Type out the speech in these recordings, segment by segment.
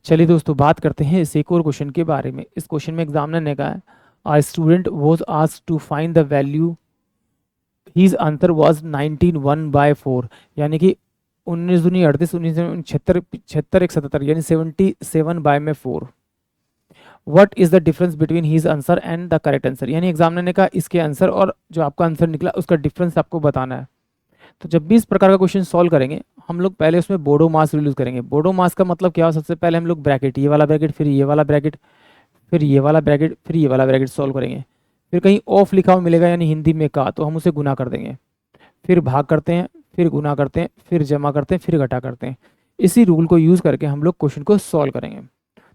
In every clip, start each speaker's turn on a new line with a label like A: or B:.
A: चलिए दोस्तों, बात करते हैं इस एक और क्वेश्चन के बारे में। इस क्वेश्चन में एग्जामिनर ने कहा है a student was asked to find the value, his answer was 19 1/4, यानी कि 19 दूनी 38, 19 76 76 1 77, यानी 77/4। What is the difference between his answer and the correct answer, यानी एग्जामिनर ने कहा इसके आंसर और जो आपका आंसर निकला उसका डिफरेंस आपको बताना है। तो जब भी इस प्रकार का क्वेश्चन सॉल्व करेंगे हम लोग पहले उसमें बोडो मास यूज करेंगे। बोडो मास का मतलब क्या हो, सबसे पहले हम लोग ब्रैकेट, ये वाला ब्रैकेट, फिर ये वाला ब्रैकेट, फिर ये वाला ब्रैकेट, फिर ये वाला ब्रैकेट सॉल्व करेंगे। फिर कहीं ऑफ लिखा हुआ मिलेगा यानी हिंदी में का, तो हम उसे गुना कर देंगे, फिर भाग करते हैं, फिर गुना करते हैं, फिर जमा करते हैं, फिर घटा करते हैं। इसी रूल को यूज़ करके हम लोग क्वेश्चन को सॉल्व करेंगे।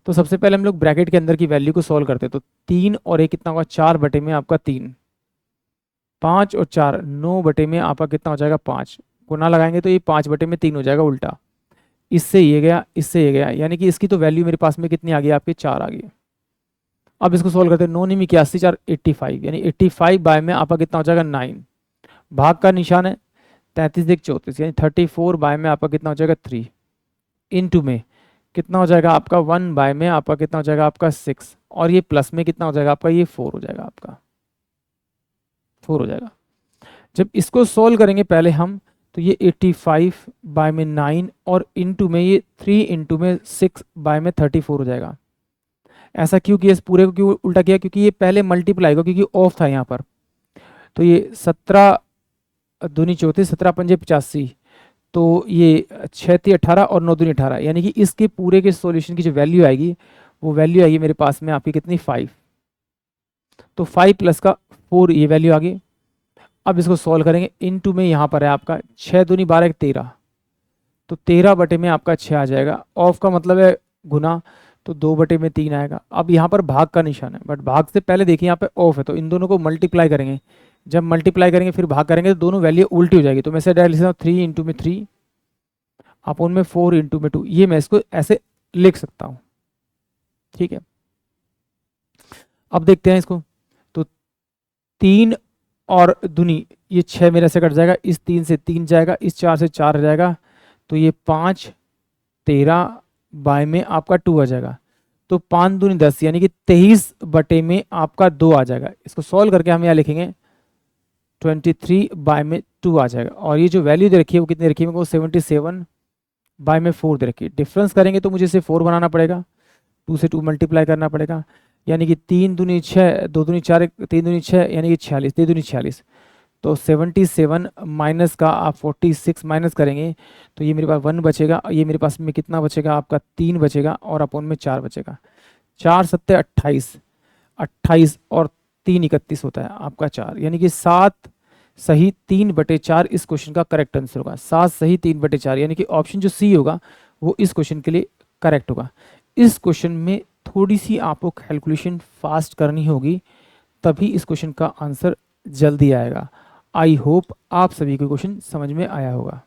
A: तो सबसे पहले हम लोग ब्रैकेट के अंदर की वैल्यू को सॉल्व करते हैं। तो 3 और 1 कितना होगा, 4 बटे में आपका 3, 5 और 4 9 बटे में आपका कितना हो जाएगा 5। गुना लगाएंगे तो ये 5 बटे में 3 हो जाएगा उल्टा, इससे ये गया, इससे ये गया, यानी कि इसकी तो वैल्यू मेरे पास में कितनी आ गई आपकी 4 आ गई। अब इसको सोल्व करते हैं, 9 9 81 4 85, यानी 85 बाय में आपका कितना हो जाएगा 9। भाग का निशान है, 33 1 34, यानी 34 बाय में आपका कितना हो जाएगा 3। इनटू में कितना हो जाएगा आपका 1 बाय में आपका कितना हो जाएगा आपका 6, और ये प्लस में कितना हो जाएगा आपका ये 4 हो जाएगा, आपका 4 हो जाएगा। जब इसको सोल्व करेंगे पहले हम, तो ये 85 बाय में 9 और इनटू में ये 3 इंटू में 6 बाय में 34 हो जाएगा। ऐसा क्यों किया, इस पूरे को क्यों उल्टा किया, क्योंकि ये पहले मल्टीप्लाई होगा, क्योंकि ऑफ था यहाँ पर। तो ये 17 दूनी 34, 17 पंजे 85, तो ये 6 3 18 और 9 दूनी 18, यानी कि इसके पूरे के सॉल्यूशन की जो वैल्यू आएगी वो वैल्यू आएगी मेरे पास में आपकी कितनी 5। तो 5 प्लस का 4 ये वैल्यू आ गई। अब इसको सॉल्व करेंगे, इनटू में यहाँ पर है आपका 6 दूनी 12 13, तो 13 बटे में आपका 6 आ जाएगा। ऑफ का मतलब है गुना, तो 2 बटे में 3 आएगा। अब यहाँ पर भाग का निशान है, बट भाग से पहले देखिए यहाँ पे ऑफ है, तो इन दोनों को मल्टीप्लाई करेंगे। जब मल्टीप्लाई करेंगे फिर भाग करेंगे तो दोनों वैल्यू उल्टी हो जाएगी। तो मैं इसे डायरेक्ट लिख सकता हूँ 3 इंटू में 3 अपन में 4 इंटू में 2, ये मैं इसको ऐसे लिख सकता हूँ। ठीक है, अब देखते हैं इसको। तो 3 और दुनी ये 6 मेरे से कट जाएगा, इस 3 से 3 जाएगा, इस 4 से 4 जाएगा, तो ये 5 13 बाय में आपका 2 आ जाएगा। तो 5 दूनी 10, यानी कि 23 बटे में आपका 2 आ जाएगा। इसको सॉल्व करके हम यहाँ लिखेंगे 23 बाय में 2 आ जाएगा। और ये जो वैल्यू दे रखी है वो कितनी रखी है, मेरे को 77 बाय में 4 दे रखी है। डिफरेंस करेंगे तो मुझे इसे 4 बनाना पड़ेगा, 2 से 2 मल्टीप्लाई करना पड़ेगा, यानी कि 3 दूनी 6, 2 दूनी 4, 3 दूनी 6, यानी कि 46, 3 दूनी 46। तो 77 माइनस का आप 46 माइनस करेंगे तो ये मेरे पास 1 बचेगा, ये मेरे पास में कितना बचेगा आपका 3 बचेगा, और अपॉन में 4 बचेगा। 4 7 28, 28 और 3 31 होता है आपका 4, यानी कि 7 सही 3/4 इस क्वेश्चन का करेक्ट आंसर होगा। 7 सही 3/4, यानी कि ऑप्शन जो सी होगा वो इस क्वेश्चन के लिए करेक्ट होगा। इस क्वेश्चन में थोड़ी सी आपको कैलकुलेशन फास्ट करनी होगी, तभी इस क्वेश्चन का आंसर जल्दी आएगा। आई होप आप सभी को क्वेश्चन समझ में आया होगा।